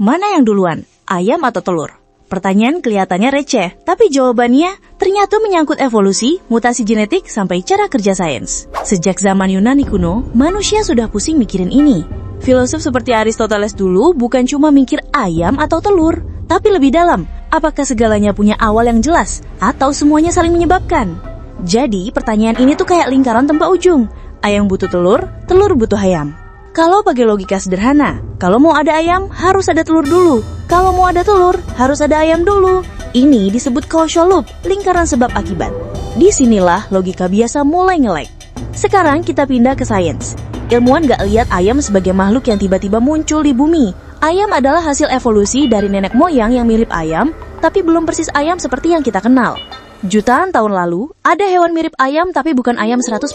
Mana yang duluan, ayam atau telur? Pertanyaan kelihatannya receh, tapi jawabannya ternyata menyangkut evolusi, mutasi genetik, sampai cara kerja sains. Sejak zaman Yunani kuno, manusia sudah pusing mikirin ini. Filosof seperti Aristoteles dulu bukan cuma mikir ayam atau telur, tapi lebih dalam, apakah segalanya punya awal yang jelas, atau semuanya saling menyebabkan? Jadi, pertanyaan ini tuh kayak lingkaran tanpa ujung. Ayam butuh telur, telur butuh ayam. Kalau pakai logika sederhana, kalau mau ada ayam, harus ada telur dulu. Kalau mau ada telur, harus ada ayam dulu. Ini disebut causal loop, lingkaran sebab akibat. Disinilah logika biasa mulai ngelek. Sekarang kita pindah ke sains. Ilmuwan gak lihat ayam sebagai makhluk yang tiba-tiba muncul di bumi. Ayam adalah hasil evolusi dari nenek moyang yang mirip ayam, tapi belum persis ayam seperti yang kita kenal. Jutaan tahun lalu, ada hewan mirip ayam tapi bukan ayam 100%.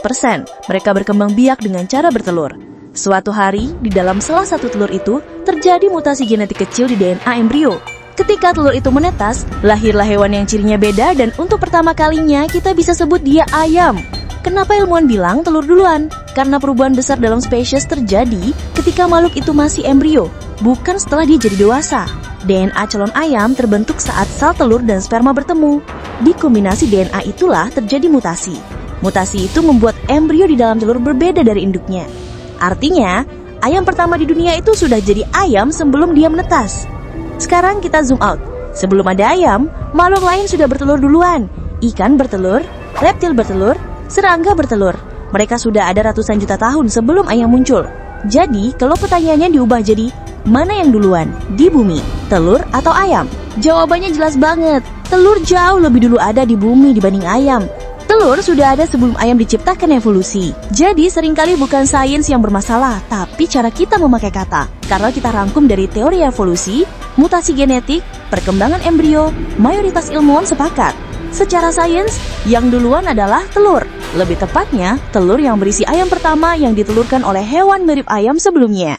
Mereka berkembang biak dengan cara bertelur. Suatu hari, di dalam salah satu telur itu, terjadi mutasi genetik kecil di DNA embrio. Ketika telur itu menetas, lahirlah hewan yang cirinya beda dan untuk pertama kalinya kita bisa sebut dia ayam. Kenapa ilmuwan bilang telur duluan? Karena perubahan besar dalam spesies terjadi ketika makhluk itu masih embrio, bukan setelah dia jadi dewasa. DNA calon ayam terbentuk saat sel telur dan sperma bertemu. Di kombinasi DNA itulah terjadi mutasi. Mutasi itu membuat embrio di dalam telur berbeda dari induknya. Artinya, ayam pertama di dunia itu sudah jadi ayam sebelum dia menetas. Sekarang kita zoom out. Sebelum ada ayam, makhluk lain sudah bertelur duluan. Ikan bertelur, reptil bertelur, serangga bertelur. Mereka sudah ada ratusan juta tahun sebelum ayam muncul. Jadi, kalau pertanyaannya diubah jadi, mana yang duluan? Di bumi, telur atau ayam? Jawabannya jelas banget. Telur jauh lebih dulu ada di bumi dibanding ayam. Telur sudah ada sebelum ayam diciptakan evolusi. Jadi seringkali bukan sains yang bermasalah, tapi cara kita memakai kata. Karena kita rangkum dari teori evolusi, mutasi genetik, perkembangan embrio, mayoritas ilmuwan sepakat. Secara sains, yang duluan adalah telur. Lebih tepatnya, telur yang berisi ayam pertama yang ditelurkan oleh hewan mirip ayam sebelumnya.